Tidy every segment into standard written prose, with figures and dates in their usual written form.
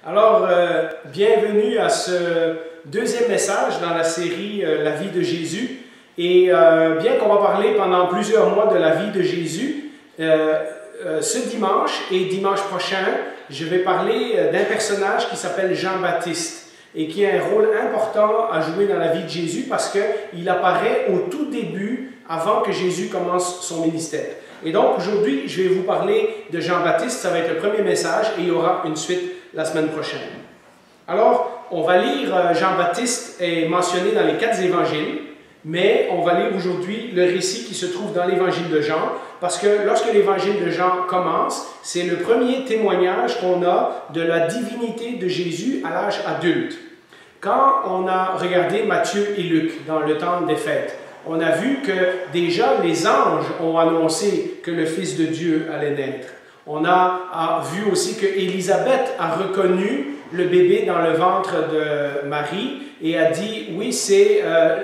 Alors, bienvenue à ce deuxième message dans la série La vie de Jésus. Et bien qu'on va parler pendant plusieurs mois de la vie de Jésus, ce dimanche et dimanche prochain, je vais parler d'un personnage qui s'appelle Jean-Baptiste et qui a un rôle important à jouer dans la vie de Jésus parce qu'il apparaît au tout début, avant que Jésus commence son ministère. Et donc aujourd'hui, je vais vous parler de Jean-Baptiste, ça va être le premier message et il y aura une suite la semaine prochaine. Alors, on va lire Jean-Baptiste est mentionné dans les 4 évangiles, mais on va lire aujourd'hui le récit qui se trouve dans l'évangile de Jean, parce que lorsque l'évangile de Jean commence, c'est le premier témoignage qu'on a de la divinité de Jésus à l'âge adulte. Quand on a regardé Matthieu et Luc dans le temps des fêtes, on a vu que déjà les anges ont annoncé que le Fils de Dieu allait naître. On a vu aussi que Élisabeth a reconnu le bébé dans le ventre de Marie et a dit « Oui, c'est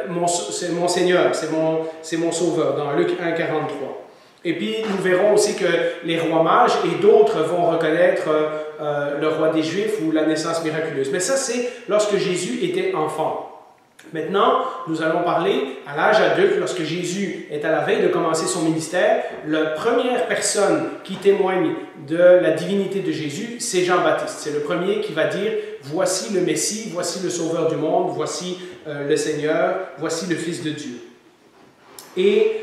mon Seigneur, c'est mon Sauveur » dans Luc 1, 43. Et puis nous verrons aussi que les rois mages et d'autres vont reconnaître le roi des Juifs ou la naissance miraculeuse. Mais ça, c'est lorsque Jésus était enfant. Maintenant, nous allons parler à l'âge adulte, lorsque Jésus est à la veille de commencer son ministère. La première personne qui témoigne de la divinité de Jésus, c'est Jean-Baptiste. C'est le premier qui va dire « Voici le Messie, voici le Sauveur du monde, voici le Seigneur, voici le Fils de Dieu. » Et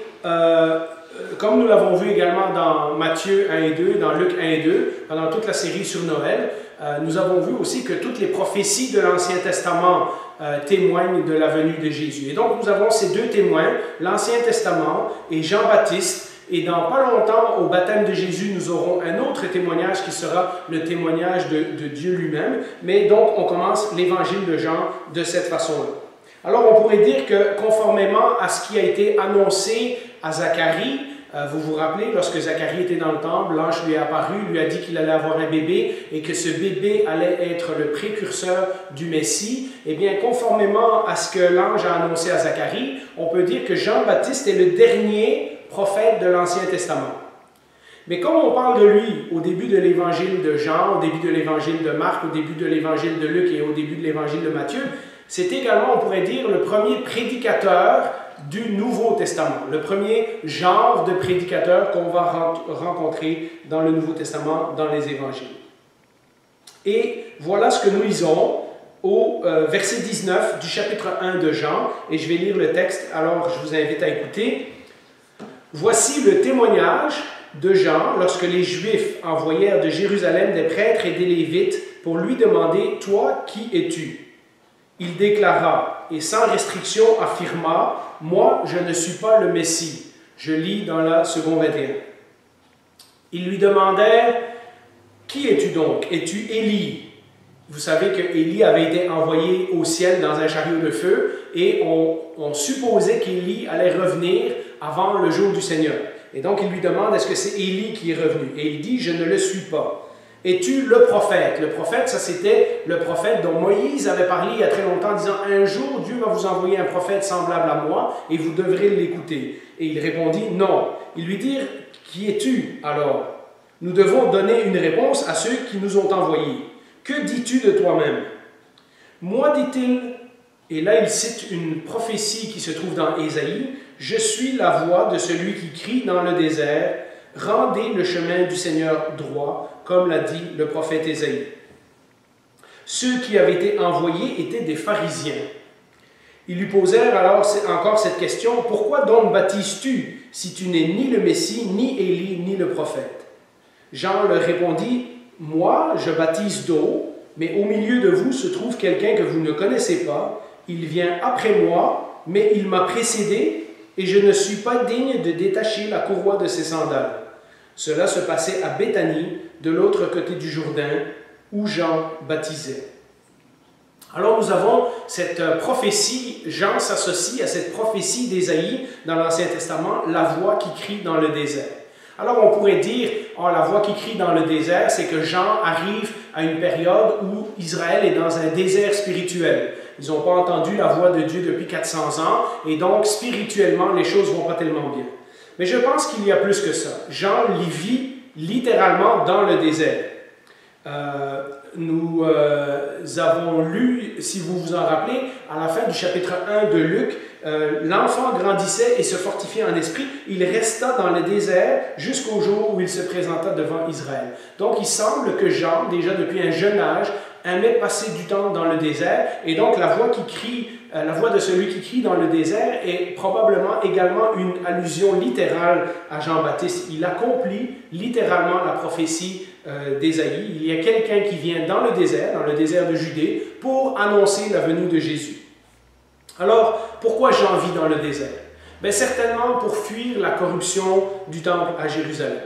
comme nous l'avons vu également dans Matthieu 1 et 2, dans Luc 1 et 2, pendant toute la série sur Noël, nous avons vu aussi que toutes les prophéties de l'Ancien Testament témoignent de la venue de Jésus. Et donc nous avons ces deux témoins, l'Ancien Testament et Jean-Baptiste. Et dans pas longtemps, au baptême de Jésus, nous aurons un autre témoignage qui sera le témoignage de Dieu lui-même. Mais donc on commence l'évangile de Jean de cette façon-là. Alors on pourrait dire que conformément à ce qui a été annoncé à Zacharie, vous vous rappelez, lorsque Zacharie était dans le temple, l'ange lui est apparu, lui a dit qu'il allait avoir un bébé et que ce bébé allait être le précurseur du Messie. Eh bien, conformément à ce que l'ange a annoncé à Zacharie, on peut dire que Jean-Baptiste est le dernier prophète de l'Ancien Testament. Mais comme on parle de lui au début de l'évangile de Jean, au début de l'évangile de Marc, au début de l'évangile de Luc et au début de l'évangile de Matthieu, c'est également, on pourrait dire, le premier prédicateur du Nouveau Testament, le premier genre de prédicateur qu'on va rencontrer dans le Nouveau Testament, dans les évangiles. Et voilà ce que nous lisons au verset 19 du chapitre 1 de Jean, et je vais lire le texte, alors je vous invite à écouter. « Voici le témoignage de Jean lorsque les Juifs envoyèrent de Jérusalem des prêtres et des Lévites pour lui demander « Toi, qui es-tu » Il déclara, et sans restriction affirma, « Moi, je ne suis pas le Messie. » Je lis dans la seconde 21. Ils lui demandèrent, « Qui es-tu donc? Es-tu Élie ?» Vous savez que Élie avait été envoyé au ciel dans un chariot de feu, et on supposait qu'Élie allait revenir avant le jour du Seigneur. Et donc il lui demande, est-ce que c'est Élie qui est revenu? Et il dit, « Je ne le suis pas. » Es-tu le prophète? Le prophète, ça c'était le prophète dont Moïse avait parlé il y a très longtemps en disant « Un jour, Dieu va vous envoyer un prophète semblable à moi et vous devrez l'écouter. » Et il répondit « Non. » Ils lui dirent « Qui es-tu alors? Nous devons donner une réponse à ceux qui nous ont envoyés. Que dis-tu de toi-même? » Moi, dit-il, et là il cite une prophétie qui se trouve dans Ésaïe, « Je suis la voix de celui qui crie dans le désert, rendez le chemin du Seigneur droit, comme l'a dit le prophète Ésaïe. » Ceux qui avaient été envoyés étaient des pharisiens. Ils lui posèrent alors encore cette question, « Pourquoi donc baptises-tu si tu n'es ni le Messie, ni Élie, ni le prophète? » Jean leur répondit, « Moi, je baptise d'eau, mais au milieu de vous se trouve quelqu'un que vous ne connaissez pas. Il vient après moi, mais il m'a précédé, et je ne suis pas digne de détacher la courroie de ses sandales. » Cela se passait à Béthanie, de l'autre côté du Jourdain, où Jean baptisait. Alors nous avons cette prophétie, Jean s'associe à cette prophétie d'Ésaïe dans l'Ancien Testament, la voix qui crie dans le désert. Alors on pourrait dire, oh, la voix qui crie dans le désert, c'est que Jean arrive à une période où Israël est dans un désert spirituel. Ils n'ont pas entendu la voix de Dieu depuis 400 ans, et donc spirituellement, les choses ne vont pas tellement bien. Mais je pense qu'il y a plus que ça. Jean vit littéralement dans le désert. nous avons lu, si vous vous en rappelez, à la fin du chapitre 1 de Luc, l'enfant grandissait et se fortifiait en esprit. Il resta dans le désert jusqu'au jour où il se présenta devant Israël. Donc il semble que Jean, déjà depuis un jeune âge, aimait passer du temps dans le désert, et donc la voix de celui qui crie dans le désert est probablement également une allusion littérale à Jean-Baptiste. Il accomplit littéralement la prophétie d'Ésaïe. Il y a quelqu'un qui vient dans le désert de Judée, pour annoncer la venue de Jésus. Alors, pourquoi Jean vit dans le désert? Bien, certainement pour fuir la corruption du temple à Jérusalem.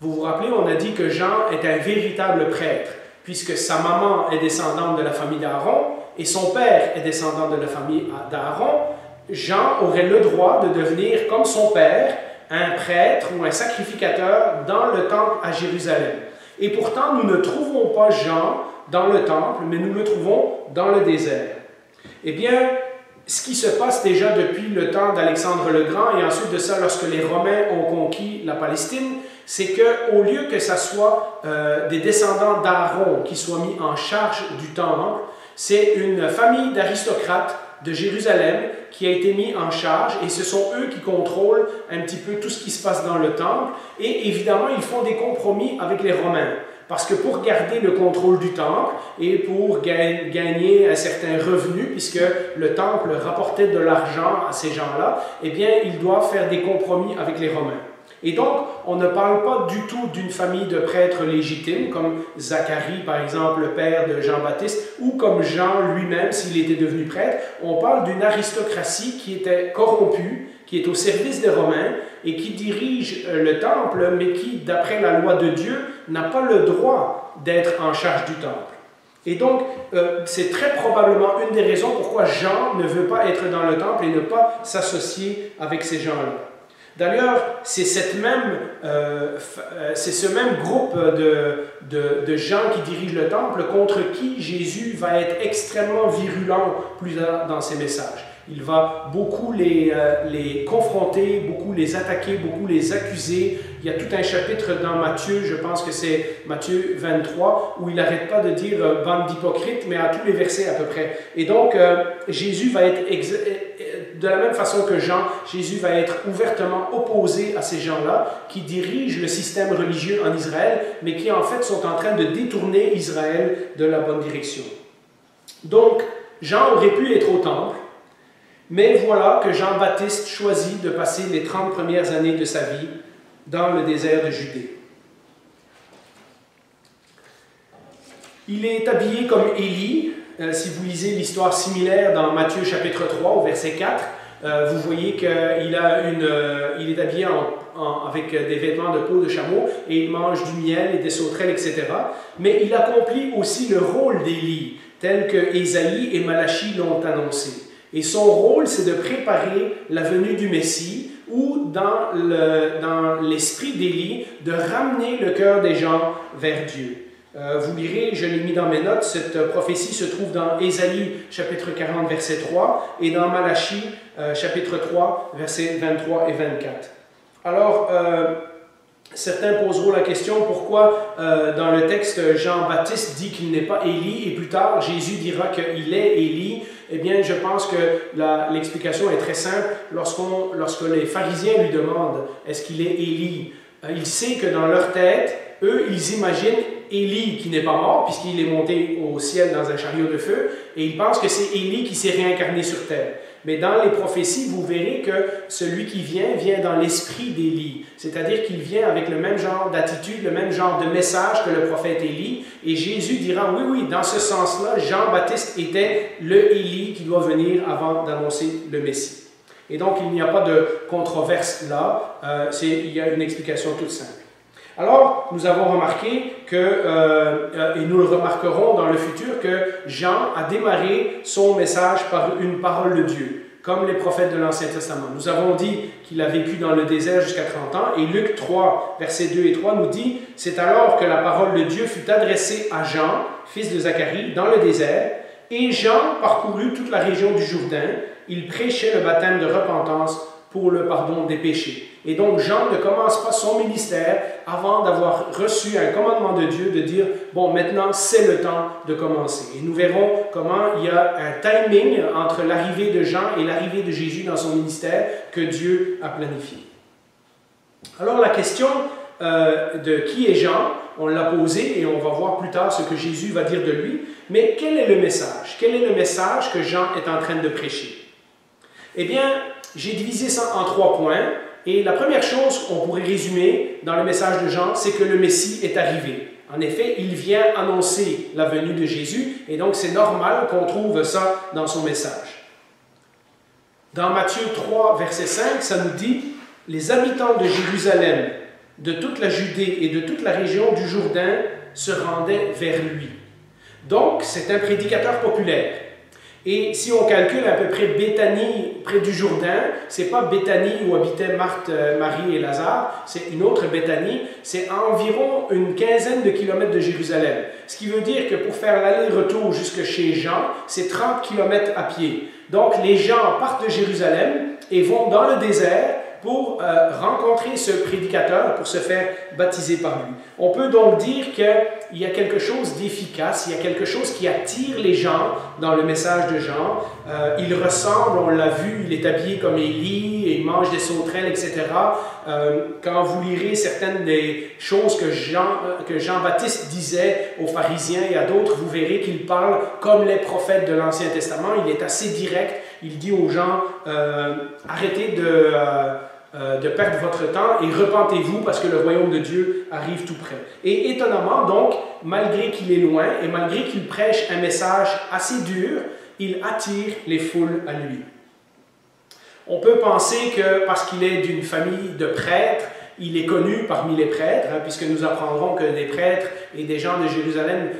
Vous vous rappelez, on a dit que Jean est un véritable prêtre, puisque sa maman est descendante de la famille d'Aaron et son père est descendant de la famille d'Aaron. Jean aurait le droit de devenir, comme son père, un prêtre ou un sacrificateur dans le temple à Jérusalem. Et pourtant, nous ne trouvons pas Jean dans le temple, mais nous le trouvons dans le désert. Eh bien, ce qui se passe déjà depuis le temps d'Alexandre le Grand et ensuite de ça, lorsque les Romains ont conquis la Palestine, c'est qu'au lieu que ce soit des descendants d'Aaron qui soient mis en charge du temple, c'est une famille d'aristocrates de Jérusalem qui a été mis en charge, et ce sont eux qui contrôlent un petit peu tout ce qui se passe dans le temple, et évidemment ils font des compromis avec les Romains, parce que pour garder le contrôle du temple et pour gagner un certain revenu, puisque le temple rapportait de l'argent à ces gens-là, eh bien ils doivent faire des compromis avec les Romains. Et donc, on ne parle pas du tout d'une famille de prêtres légitimes, comme Zacharie, par exemple, le père de Jean-Baptiste, ou comme Jean lui-même, s'il était devenu prêtre. On parle d'une aristocratie qui était corrompue, qui est au service des Romains, et qui dirige le temple, mais qui, d'après la loi de Dieu, n'a pas le droit d'être en charge du temple. Et donc, c'est très probablement une des raisons pourquoi Jean ne veut pas être dans le temple et ne pas s'associer avec ces gens-là. D'ailleurs, c'est ce même groupe de gens qui dirigent le temple contre qui Jésus va être extrêmement virulent plus tard dans ses messages. Il va beaucoup les confronter, beaucoup les attaquer, beaucoup les accuser. Il y a tout un chapitre dans Matthieu, je pense que c'est Matthieu 23, où il n'arrête pas de dire « bande d'hypocrites », mais à tous les versets à peu près. Et donc, Jésus va être, de la même façon que Jean, Jésus va être ouvertement opposé à ces gens-là qui dirigent le système religieux en Israël, mais qui en fait sont en train de détourner Israël de la bonne direction. Donc, Jean aurait pu être au temple, mais voilà que Jean-Baptiste choisit de passer les 30 premières années de sa vie dans le désert de Judée. Il est habillé comme Élie. Si vous lisez l'histoire similaire dans Matthieu chapitre 3 au verset 4, vous voyez qu'il est habillé avec des vêtements de peau de chameau et il mange du miel et des sauterelles, etc. Mais il accomplit aussi le rôle d'Élie, tel que Ésaïe et Malachie l'ont annoncé. Et son rôle, c'est de préparer la venue du Messie, ou dans l'esprit d'Élie, de ramener le cœur des gens vers Dieu. Vous lirez, je l'ai mis dans mes notes, cette prophétie se trouve dans Ésaïe chapitre 40, verset 3, et dans Malachie chapitre 3, versets 23 et 24. Alors, certains poseront la question pourquoi dans le texte Jean-Baptiste dit qu'il n'est pas Élie et plus tard Jésus dira qu'il est Élie. Eh bien, je pense que l'explication est très simple. Lorsque les pharisiens lui demandent est-ce qu'il est Élie, il sait que dans leur tête, eux, ils imaginent Élie qui n'est pas mort puisqu'il est monté au ciel dans un chariot de feu et ils pensent que c'est Élie qui s'est réincarné sur terre. Mais dans les prophéties, vous verrez que celui qui vient dans l'esprit d'Élie. C'est-à-dire qu'il vient avec le même genre d'attitude, le même genre de message que le prophète Élie. Et Jésus dira, oui, dans ce sens-là, Jean-Baptiste était le Élie qui doit venir avant d'annoncer le Messie. Et donc, il n'y a pas de controverse là. Il y a une explication toute simple. Alors, nous avons remarqué et nous le remarquerons dans le futur, que Jean a démarré son message par une parole de Dieu, comme les prophètes de l'Ancien Testament. Nous avons dit qu'il a vécu dans le désert jusqu'à 30 ans, et Luc 3, versets 2 et 3 nous dit « C'est alors que la parole de Dieu fut adressée à Jean, fils de Zacharie, dans le désert, et Jean parcourut toute la région du Jourdain, il prêchait le baptême de repentance pour le pardon des péchés. » Et donc Jean ne commence pas son ministère avant d'avoir reçu un commandement de Dieu de dire, bon, maintenant c'est le temps de commencer. Et nous verrons comment il y a un timing entre l'arrivée de Jean et l'arrivée de Jésus dans son ministère que Dieu a planifié. Alors la question de qui est Jean, on l'a posée et on va voir plus tard ce que Jésus va dire de lui. Mais quel est le message? Quel est le message que Jean est en train de prêcher? Eh bien, j'ai divisé ça en 3 points. Et la première chose qu'on pourrait résumer dans le message de Jean, c'est que le Messie est arrivé. En effet, il vient annoncer la venue de Jésus et donc c'est normal qu'on trouve ça dans son message. Dans Matthieu 3, verset 5, ça nous dit « Les habitants de Jérusalem, de toute la Judée et de toute la région du Jourdain se rendaient vers lui. » Donc, c'est un prédicateur populaire. Et si on calcule à peu près Béthanie, près du Jourdain, ce n'est pas Béthanie où habitaient Marthe, Marie et Lazare, c'est une autre Béthanie, c'est à environ une quinzaine de kilomètres de Jérusalem. Ce qui veut dire que pour faire l'aller-retour jusque chez Jean, c'est 30 kilomètres à pied. Donc les gens partent de Jérusalem et vont dans le désert pour rencontrer ce prédicateur, pour se faire baptiser par lui. On peut donc dire qu'il y a quelque chose d'efficace, il y a quelque chose qui attire les gens dans le message de Jean. Il ressemble, on l'a vu, il est habillé comme Élie, et il mange des sauterelles, etc. Quand vous lirez certaines des choses que Jean-Baptiste disait aux pharisiens et à d'autres, vous verrez qu'il parle comme les prophètes de l'Ancien Testament. Il est assez direct, il dit aux gens, arrêtez de perdre votre temps et repentez-vous parce que le royaume de Dieu arrive tout près. Et étonnamment, donc, malgré qu'il est loin et malgré qu'il prêche un message assez dur, il attire les foules à lui. On peut penser que parce qu'il est d'une famille de prêtres, il est connu parmi les prêtres, puisque nous apprendrons que des prêtres et des gens de Jérusalem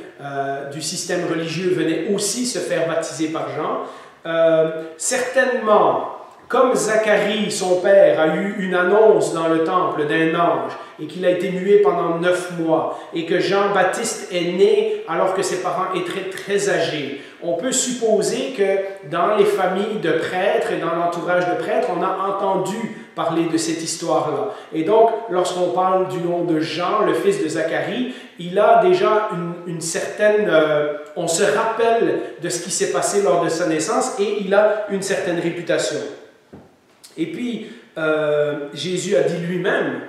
du système religieux venaient aussi se faire baptiser par Jean. Certainement, comme Zacharie, son père, a eu une annonce dans le temple d'un ange et qu'il a été muet pendant 9 mois et que Jean-Baptiste est né alors que ses parents étaient très âgés, on peut supposer que dans les familles de prêtres et dans l'entourage de prêtres, on a entendu parler de cette histoire-là. Et donc, lorsqu'on parle du nom de Jean, le fils de Zacharie, il a déjà une certaine... on se rappelle de ce qui s'est passé lors de sa naissance et il a une certaine réputation. Et puis, Jésus a dit lui-même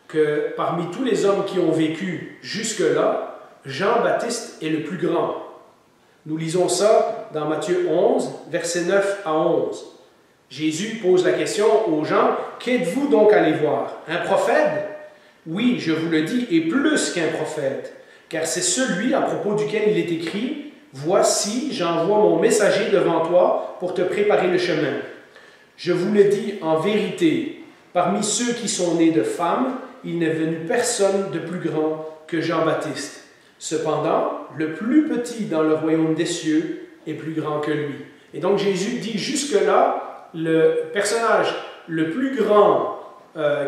que parmi tous les hommes qui ont vécu jusque-là, Jean-Baptiste est le plus grand. Nous lisons ça dans Matthieu 11, versets 9 à 11. Jésus pose la question aux gens, « Qu'êtes-vous donc allés voir? Un prophète? Oui, je vous le dis, et plus qu'un prophète, car c'est celui à propos duquel il est écrit, « Voici, j'envoie mon messager devant toi pour te préparer le chemin. » Je vous le dis en vérité, parmi ceux qui sont nés de femmes, il n'est venu personne de plus grand que Jean-Baptiste. Cependant, le plus petit dans le royaume des cieux est plus grand que lui. Et donc Jésus dit jusque-là, le personnage le plus grand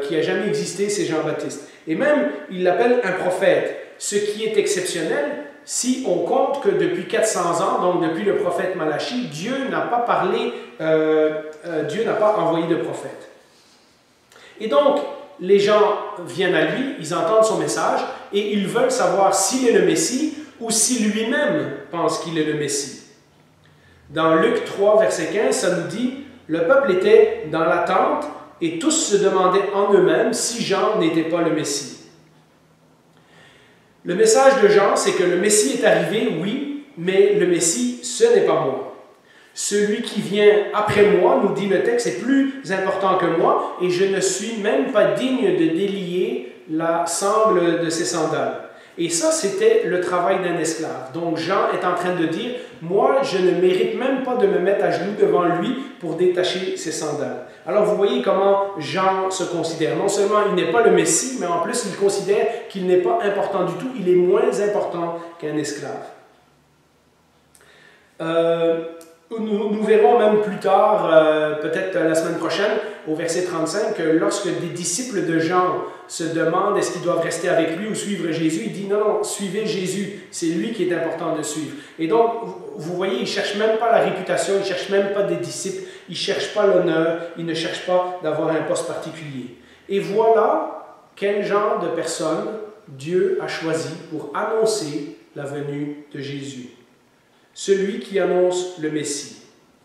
qui a jamais existé, c'est Jean-Baptiste. Et même, il l'appelle un prophète, ce qui est exceptionnel, si on compte que depuis 400 ans, donc depuis le prophète Malachie, Dieu n'a pas parlé, Dieu n'a pas envoyé de prophète. Et donc, les gens viennent à lui, ils entendent son message, et ils veulent savoir s'il est le Messie ou si lui-même pense qu'il est le Messie. Dans Luc 3, verset 15, ça nous dit « Le peuple était dans l'attente, et tous se demandaient en eux-mêmes si Jean n'était pas le Messie. » Le message de Jean, c'est que le Messie est arrivé, oui, mais le Messie, ce n'est pas moi. Celui qui vient après moi, nous dit le texte, est plus important que moi, et je ne suis même pas digne de délier la sangle de ses sandales. Et ça, c'était le travail d'un esclave. Donc Jean est en train de dire, moi, je ne mérite même pas de me mettre à genoux devant lui pour détacher ses sandales. Alors vous voyez comment Jean se considère. Non seulement il n'est pas le Messie, mais en plus il considère qu'il n'est pas important du tout. Il est moins important qu'un esclave. Nous verrons même plus tard, peut-être la semaine prochaine, au verset 35, que lorsque des disciples de Jean se demandent est-ce qu'ils doivent rester avec lui ou suivre Jésus, il dit non, suivez Jésus, c'est lui qui est important de suivre. Et donc, vous voyez, il ne cherche même pas la réputation, il ne cherche même pas des disciples, il ne cherche pas l'honneur, il ne cherche pas d'avoir un poste particulier. Et voilà quel genre de personne Dieu a choisi pour annoncer la venue de Jésus. Celui qui annonce le Messie.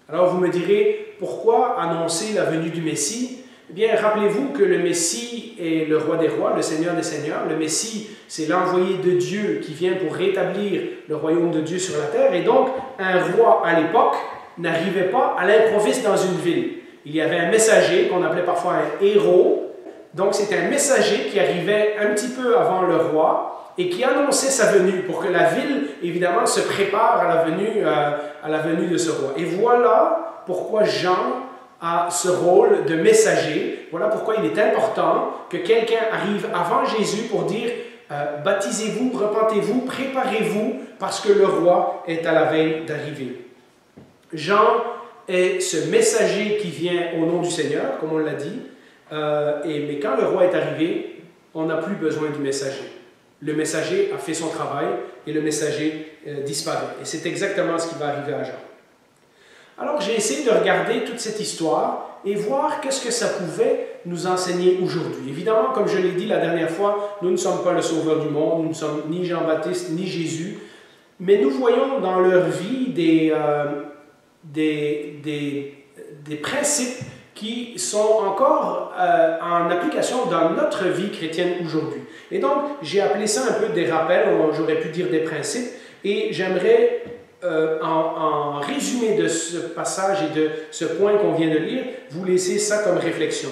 Alors vous me direz, pourquoi annoncer la venue du Messie? Eh bien, rappelez-vous que le Messie est le roi des rois, le Seigneur des seigneurs. Le Messie, c'est l'envoyé de Dieu qui vient pour rétablir le royaume de Dieu sur la terre. Et donc, un roi à l'époque n'arrivait pas à l'improviste dans une ville. Il y avait un messager qu'on appelait parfois un héros. Donc, c'est un messager qui arrivait un petit peu avant le roi et qui annonçait sa venue pour que la ville, évidemment, se prépare à la venue de ce roi. Et voilà pourquoi Jean a ce rôle de messager. Voilà pourquoi il est important que quelqu'un arrive avant Jésus pour dire baptisez-vous, repentez-vous, préparez-vous parce que le roi est à la veille d'arriver. Jean est ce messager qui vient au nom du Seigneur, comme on l'a dit, mais quand le roi est arrivé, on n'a plus besoin du messager. Le messager a fait son travail et le messager disparaît. Et c'est exactement ce qui va arriver à Jean. Alors j'ai essayé de regarder toute cette histoire et voir qu'est-ce que ça pouvait nous enseigner aujourd'hui. Évidemment, comme je l'ai dit la dernière fois, nous ne sommes pas le sauveur du monde, nous ne sommes ni Jean-Baptiste ni Jésus, mais nous voyons dans leur vie des principes qui sont encore en application dans notre vie chrétienne aujourd'hui. Et donc, j'ai appelé ça un peu des rappels, j'aurais pu dire des principes, et j'aimerais, en résumé de ce passage et de ce point qu'on vient de lire, vous laisser ça comme réflexion.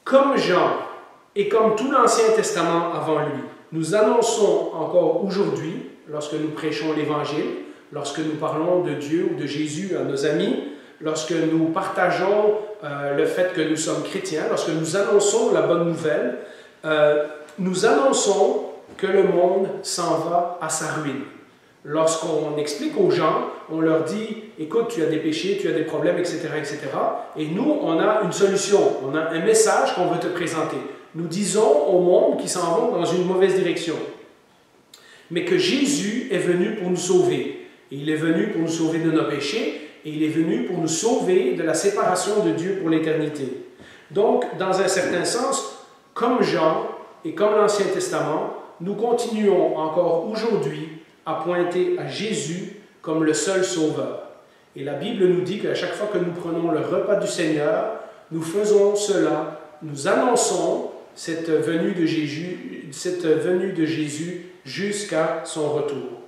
Comme Jean, et comme tout l'Ancien Testament avant lui, nous annonçons encore aujourd'hui, lorsque nous prêchons l'Évangile, lorsque nous parlons de Dieu ou de Jésus à nos amis, lorsque nous partageons le fait que nous sommes chrétiens, lorsque nous annonçons la bonne nouvelle, nous annonçons que le monde s'en va à sa ruine. Lorsqu'on explique aux gens, on leur dit « Écoute, tu as des péchés, tu as des problèmes, etc. etc. » Et nous, on a une solution, on a un message qu'on veut te présenter. Nous disons au monde qui s'en vont dans une mauvaise direction. Mais que Jésus est venu pour nous sauver. Et il est venu pour nous sauver de nos péchés, et il est venu pour nous sauver de la séparation de Dieu pour l'éternité. Donc, dans un certain sens, comme Jean et comme l'Ancien Testament, nous continuons encore aujourd'hui à pointer à Jésus comme le seul sauveur. Et la Bible nous dit qu'à chaque fois que nous prenons le repas du Seigneur, nous faisons cela, nous annonçons cette venue de Jésus jusqu'à son retour.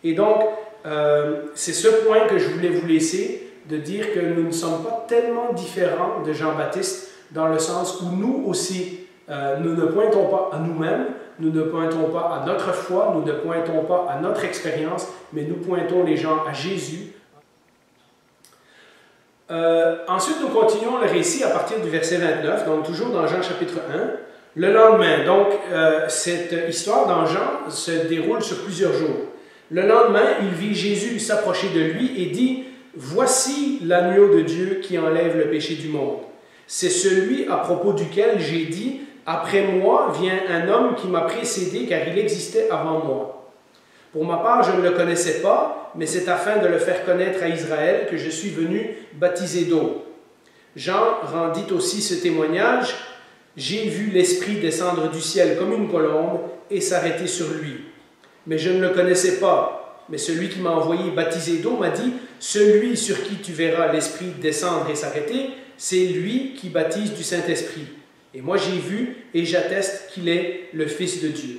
Et donc, c'est ce point que je voulais vous laisser, de dire que nous ne sommes pas tellement différents de Jean-Baptiste, dans le sens où nous aussi, nous ne pointons pas à nous-mêmes, nous ne pointons pas à notre foi, nous ne pointons pas à notre expérience, mais nous pointons les gens à Jésus. Ensuite, nous continuons le récit à partir du verset 29, donc toujours dans Jean chapitre 1. Le lendemain, donc, cette histoire dans Jean se déroule sur plusieurs jours. Le lendemain, il vit Jésus s'approcher de lui et dit « Voici l'agneau de Dieu qui enlève le péché du monde. C'est celui à propos duquel j'ai dit « Après moi vient un homme qui m'a précédé car il existait avant moi. Pour ma part, je ne le connaissais pas, mais c'est afin de le faire connaître à Israël que je suis venu baptiser d'eau. » Jean rendit aussi ce témoignage « J'ai vu l'Esprit descendre du ciel comme une colombe et s'arrêter sur lui. Mais je ne le connaissais pas. Mais celui qui m'a envoyé baptiser d'eau m'a dit « Celui sur qui tu verras l'Esprit descendre et s'arrêter, c'est lui qui baptise du Saint-Esprit. Et moi j'ai vu et j'atteste qu'il est le Fils de Dieu. »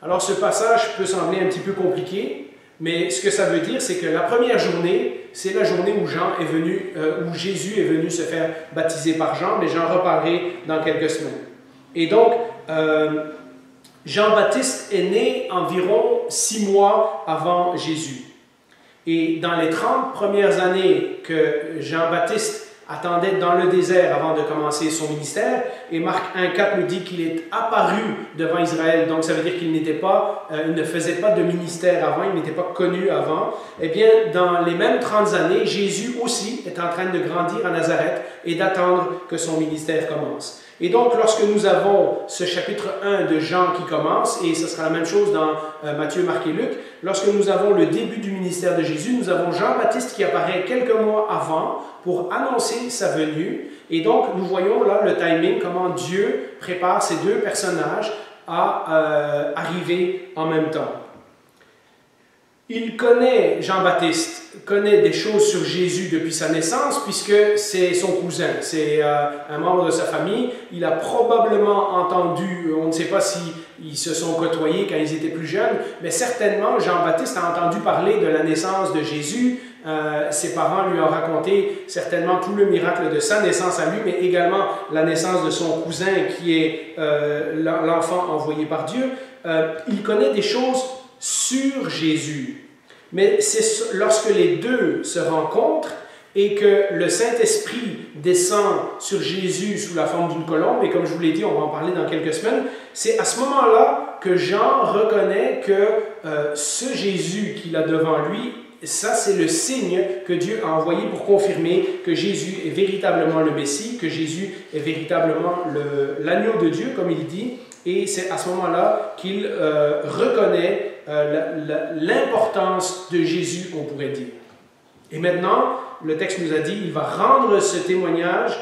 Alors ce passage peut sembler un petit peu compliqué, mais ce que ça veut dire, c'est que la première journée, c'est la journée où où Jésus est venu se faire baptiser par Jean, mais j'en reparlerai dans quelques semaines. Et donc, Jean-Baptiste est né environ 6 mois avant Jésus. Et dans les 30 premières années que Jean-Baptiste attendait dans le désert avant de commencer son ministère, et Marc 1,4 nous dit qu'il est apparu devant Israël, donc ça veut dire qu'il il ne faisait pas de ministère avant, il n'était pas connu avant. Eh bien, dans les mêmes 30 années, Jésus aussi est en train de grandir à Nazareth et d'attendre que son ministère commence. Et donc, lorsque nous avons ce chapitre 1 de Jean qui commence, et ce sera la même chose dans Matthieu, Marc et Luc, lorsque nous avons le début du ministère de Jésus, nous avons Jean-Baptiste qui apparaît quelques mois avant pour annoncer sa venue. Et donc, nous voyons là le timing, comment Dieu prépare ces deux personnages à arriver en même temps. Il connaît, Jean-Baptiste, connaît des choses sur Jésus depuis sa naissance, puisque c'est son cousin, c'est un membre de sa famille. Il a probablement entendu, on ne sait pas s'ils se sont côtoyés quand ils étaient plus jeunes, mais certainement Jean-Baptiste a entendu parler de la naissance de Jésus. Ses parents lui ont raconté certainement tout le miracle de sa naissance à lui, mais également la naissance de son cousin qui est l'enfant envoyé par Dieu. Il connaît des choses sur Jésus. Mais c'est lorsque les deux se rencontrent et que le Saint-Esprit descend sur Jésus sous la forme d'une colombe, et comme je vous l'ai dit, on va en parler dans quelques semaines, c'est à ce moment-là que Jean reconnaît que ce Jésus qu'il a devant lui, ça c'est le signe que Dieu a envoyé pour confirmer que Jésus est véritablement le Messie, que Jésus est véritablement l'agneau de Dieu, comme il dit, et c'est à ce moment-là qu'il reconnaît l'importance de Jésus, on pourrait dire. Et maintenant, le texte nous a dit, il va rendre ce témoignage.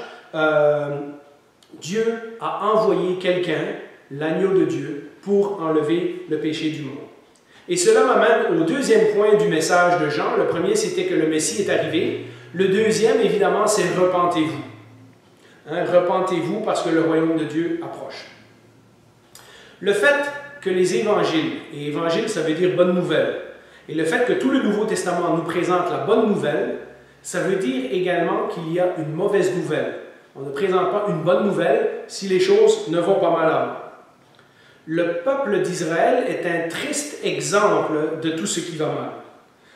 Dieu a envoyé quelqu'un, l'agneau de Dieu, pour enlever le péché du monde. Et cela m'amène au deuxième point du message de Jean. Le premier, c'était que le Messie est arrivé. Le deuxième, évidemment, c'est repentez-vous. Hein, repentez-vous parce que le royaume de Dieu approche. Le fait que les évangiles, et évangile ça veut dire bonne nouvelle, et le fait que tout le Nouveau Testament nous présente la bonne nouvelle, ça veut dire également qu'il y a une mauvaise nouvelle. On ne présente pas une bonne nouvelle si les choses ne vont pas mal avant. Le peuple d'Israël est un triste exemple de tout ce qui va mal.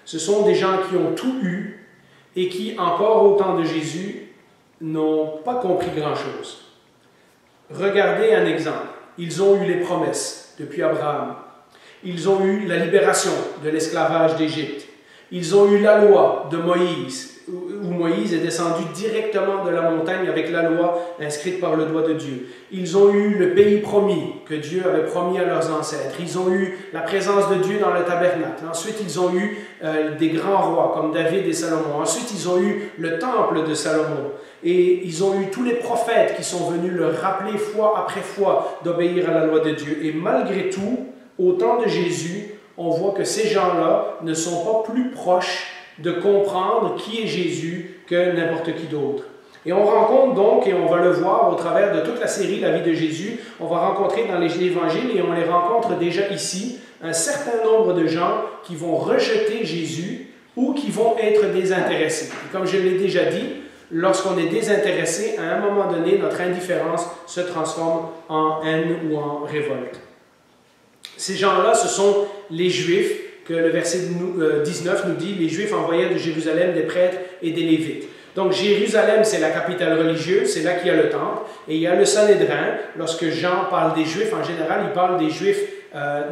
Ce sont des gens qui ont tout eu et qui, encore au temps de Jésus, n'ont pas compris grand-chose. Regardez un exemple. Ils ont eu les promesses depuis Abraham. Ils ont eu la libération de l'esclavage d'Égypte. Ils ont eu la loi de Moïse, où Moïse est descendu directement de la montagne avec la loi inscrite par le doigt de Dieu. Ils ont eu le pays promis que Dieu avait promis à leurs ancêtres. Ils ont eu la présence de Dieu dans le tabernacle. Ensuite, ils ont eu des grands rois comme David et Salomon. Ensuite, ils ont eu le temple de Salomon. Et ils ont eu tous les prophètes qui sont venus leur rappeler fois après fois d'obéir à la loi de Dieu. Et malgré tout, au temps de Jésus, on voit que ces gens-là ne sont pas plus proches de comprendre qui est Jésus que n'importe qui d'autre. Et on rencontre donc, et on va le voir au travers de toute la série La vie de Jésus, on va rencontrer dans les évangiles, et on les rencontre déjà ici, un certain nombre de gens qui vont rejeter Jésus ou qui vont être désintéressés. Et comme je l'ai déjà dit, lorsqu'on est désintéressé, à un moment donné, notre indifférence se transforme en haine ou en révolte. Ces gens-là, ce sont les Juifs, que le verset 19 nous dit, les Juifs envoyaient de Jérusalem des prêtres et des Lévites. Donc Jérusalem, c'est la capitale religieuse, c'est là qu'il y a le temple, et il y a le Sanhédrin. Lorsque Jean parle des Juifs, en général, il parle des Juifs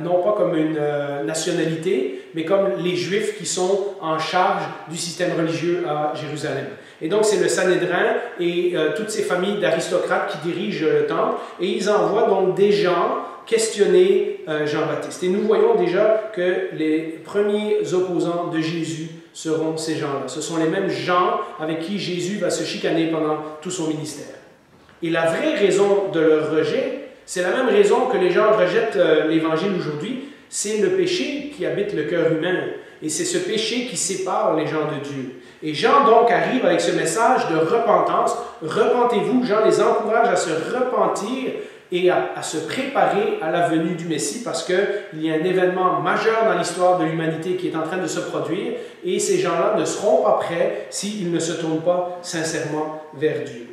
non pas comme une nationalité, mais comme les Juifs qui sont en charge du système religieux à Jérusalem. Et donc c'est le Sanhédrin et toutes ces familles d'aristocrates qui dirigent le temple, et ils envoient donc des gens questionner Jean-Baptiste. Et nous voyons déjà que les premiers opposants de Jésus seront ces gens-là. Ce sont les mêmes gens avec qui Jésus va se chicaner pendant tout son ministère. Et la vraie raison de leur rejet, c'est la même raison que les gens rejettent l'Évangile aujourd'hui, c'est le péché qui habite le cœur humain. Et c'est ce péché qui sépare les gens de Dieu. Et Jean donc arrive avec ce message de repentance. Repentez-vous. Jean les encourage à se repentir et à se préparer à la venue du Messie, parce qu'il y a un événement majeur dans l'histoire de l'humanité qui est en train de se produire, et ces gens-là ne seront pas prêts s'ils ne se tournent pas sincèrement vers Dieu.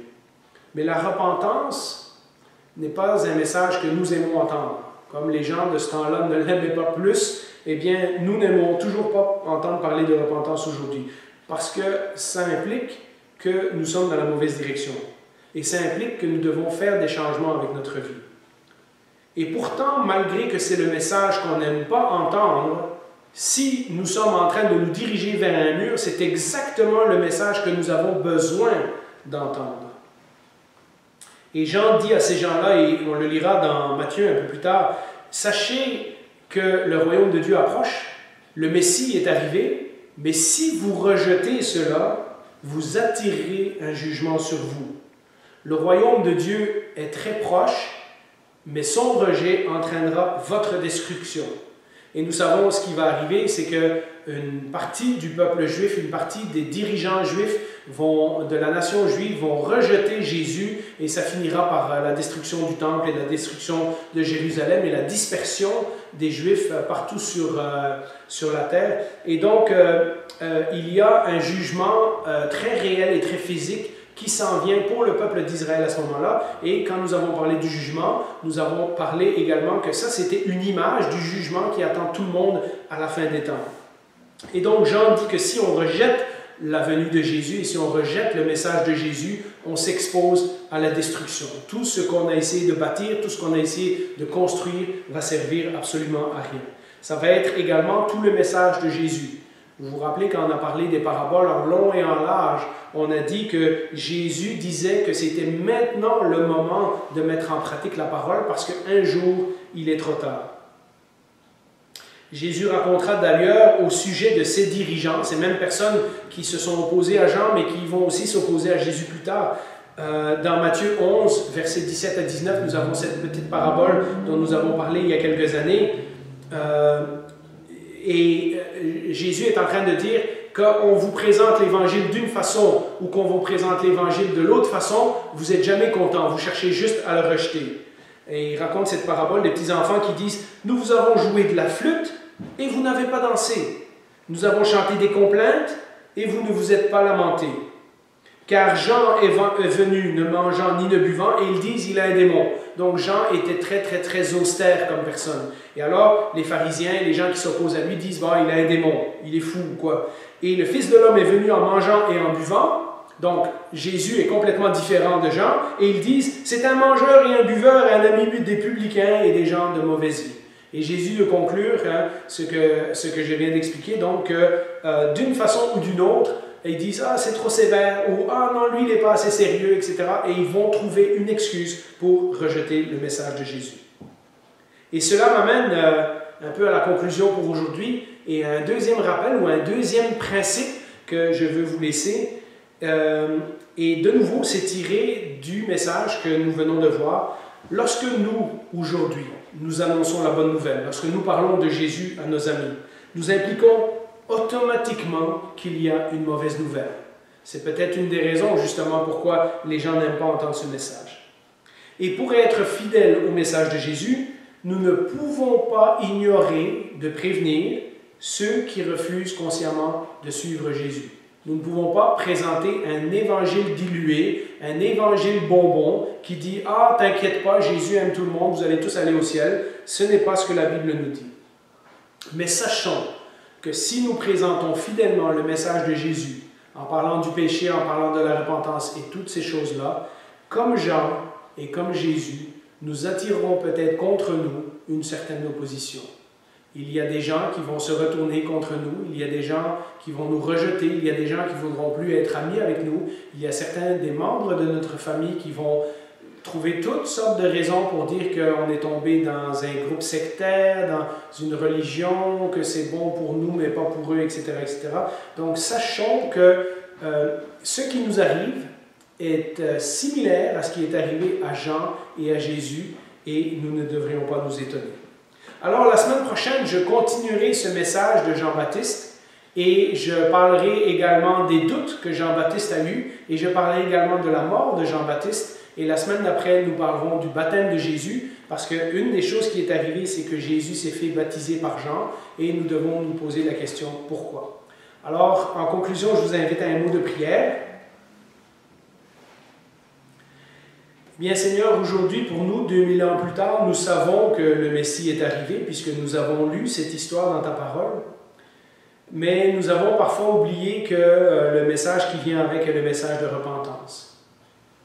Mais la repentance n'est pas un message que nous aimons entendre. Comme les gens de ce temps-là ne l'aimaient pas plus, eh bien, nous n'aimons toujours pas entendre parler de repentance aujourd'hui, parce que ça implique que nous sommes dans la mauvaise direction. Et ça implique que nous devons faire des changements avec notre vie. Et pourtant, malgré que c'est le message qu'on n'aime pas entendre, si nous sommes en train de nous diriger vers un mur, c'est exactement le message que nous avons besoin d'entendre. Et Jean dit à ces gens-là, et on le lira dans Matthieu un peu plus tard, « Sachez que le royaume de Dieu approche, le Messie est arrivé, mais si vous rejetez cela, vous attirez un jugement sur vous. Le royaume de Dieu est très proche, mais son rejet entraînera votre destruction. » Et nous savons ce qui va arriver, c'est qu'une partie du peuple juif, une partie des dirigeants juifs de la nation juive vont rejeter Jésus et ça finira par la destruction du temple et la destruction de Jérusalem et la dispersion des Juifs partout sur la terre. Et donc, il y a un jugement très réel et très physique qui s'en vient pour le peuple d'Israël à ce moment-là. Et quand nous avons parlé du jugement, nous avons parlé également que ça, c'était une image du jugement qui attend tout le monde à la fin des temps. Et donc, Jean dit que si on rejette la venue de Jésus et si on rejette le message de Jésus, on s'expose à la destruction. Tout ce qu'on a essayé de bâtir, tout ce qu'on a essayé de construire va servir absolument à rien. Ça va être également tout le message de Jésus. Vous vous rappelez quand on a parlé des paraboles en long et en large, on a dit que Jésus disait que c'était maintenant le moment de mettre en pratique la parole parce qu'un jour, il est trop tard. Jésus racontera d'ailleurs au sujet de ces dirigeants, ces mêmes personnes qui se sont opposées à Jean, mais qui vont aussi s'opposer à Jésus plus tard. Dans Matthieu 11, versets 17 à 19, nous avons cette petite parabole dont nous avons parlé il y a quelques années. Jésus est en train de dire qu'on vous présente l'évangile d'une façon ou qu'on vous présente l'évangile de l'autre façon, vous n'êtes jamais content, vous cherchez juste à le rejeter. Et il raconte cette parabole des petits-enfants qui disent « Nous vous avons joué de la flûte et vous n'avez pas dansé. Nous avons chanté des complaintes et vous ne vous êtes pas lamenté. Car Jean est venu ne mangeant ni ne buvant et ils disent « Il a un démon. » Donc Jean était très austère comme personne. Et alors les pharisiens, les gens qui s'opposent à lui disent « Bon, il a un démon, il est fou ou quoi. » Et le Fils de l'homme est venu en mangeant et en buvant. Donc, Jésus est complètement différent de Jean, et ils disent, c'est un mangeur et un buveur, et un ami des publicains et des gens de mauvaise vie. Et Jésus de conclure ce que je viens d'expliquer, donc d'une façon ou d'une autre, ils disent, ah c'est trop sévère, ou ah non, lui il n'est pas assez sérieux, etc. Et ils vont trouver une excuse pour rejeter le message de Jésus. Et cela m'amène un peu à la conclusion pour aujourd'hui, et un deuxième rappel, ou un deuxième principe que je veux vous laisser. Et de nouveau, c'est tiré du message que nous venons de voir. Lorsque nous, aujourd'hui, nous annonçons la bonne nouvelle, lorsque nous parlons de Jésus à nos amis, nous impliquons automatiquement qu'il y a une mauvaise nouvelle. C'est peut-être une des raisons justement pourquoi les gens n'aiment pas entendre ce message. Et pour être fidèles au message de Jésus, nous ne pouvons pas ignorer de prévenir ceux qui refusent consciemment de suivre Jésus. Nous ne pouvons pas présenter un évangile dilué, un évangile bonbon qui dit « Ah, t'inquiète pas, Jésus aime tout le monde, vous allez tous aller au ciel. » Ce n'est pas ce que la Bible nous dit. Mais sachons que si nous présentons fidèlement le message de Jésus, en parlant du péché, en parlant de la repentance et toutes ces choses-là, comme Jean et comme Jésus, nous attirerons peut-être contre nous une certaine opposition. Il y a des gens qui vont se retourner contre nous, il y a des gens qui vont nous rejeter, il y a des gens qui ne voudront plus être amis avec nous, il y a certains des membres de notre famille qui vont trouver toutes sortes de raisons pour dire qu'on est tombé dans un groupe sectaire, dans une religion, que c'est bon pour nous mais pas pour eux, etc. etc. Donc sachons que ce qui nous arrive est similaire à ce qui est arrivé à Jean et à Jésus et nous ne devrions pas nous étonner. Alors, la semaine prochaine, je continuerai ce message de Jean-Baptiste et je parlerai également des doutes que Jean-Baptiste a eus et je parlerai également de la mort de Jean-Baptiste. Et la semaine d'après, nous parlerons du baptême de Jésus parce qu'une des choses qui est arrivée, c'est que Jésus s'est fait baptiser par Jean et nous devons nous poser la question « Pourquoi ?» Alors, en conclusion, je vous invite à un mot de prière. Bien Seigneur, aujourd'hui pour nous, 2000 ans plus tard, nous savons que le Messie est arrivé puisque nous avons lu cette histoire dans ta parole. Mais nous avons parfois oublié que le message qui vient avec est le message de repentance.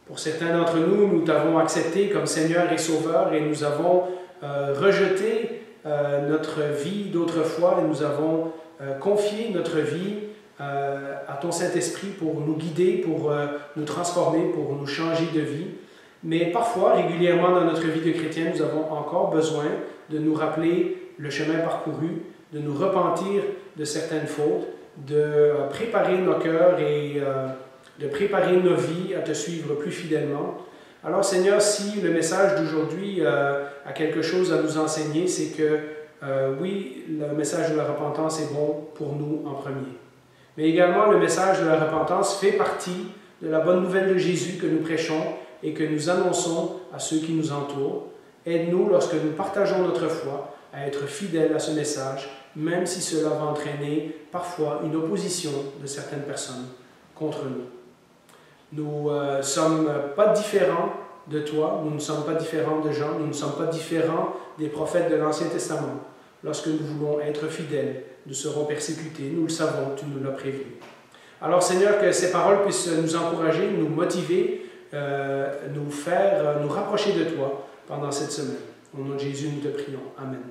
Pour certains d'entre nous, nous t'avons accepté comme Seigneur et Sauveur et nous avons rejeté notre vie d'autrefois et nous avons confié notre vie à ton Saint-Esprit pour nous guider, pour nous transformer, pour nous changer de vie. Mais parfois, régulièrement dans notre vie de chrétien, nous avons encore besoin de nous rappeler le chemin parcouru, de nous repentir de certaines fautes, de préparer nos cœurs et de préparer nos vies à te suivre plus fidèlement. Alors Seigneur, si le message d'aujourd'hui a quelque chose à nous enseigner, c'est que oui, le message de la repentance est bon pour nous en premier. Mais également, le message de la repentance fait partie de la bonne nouvelle de Jésus que nous prêchons et que nous annonçons à ceux qui nous entourent. Aide-nous, lorsque nous partageons notre foi, à être fidèles à ce message, même si cela va entraîner parfois une opposition de certaines personnes contre nous. Nous ne sommes pas différents de toi, nous ne sommes pas différents de Jean, nous ne sommes pas différents des prophètes de l'Ancien Testament. Lorsque nous voulons être fidèles, nous serons persécutés, nous le savons, tu nous l'as prévu. Alors Seigneur, que ces paroles puissent nous encourager, nous motiver, nous rapprocher de toi pendant cette semaine. Au nom de Jésus, nous te prions. Amen.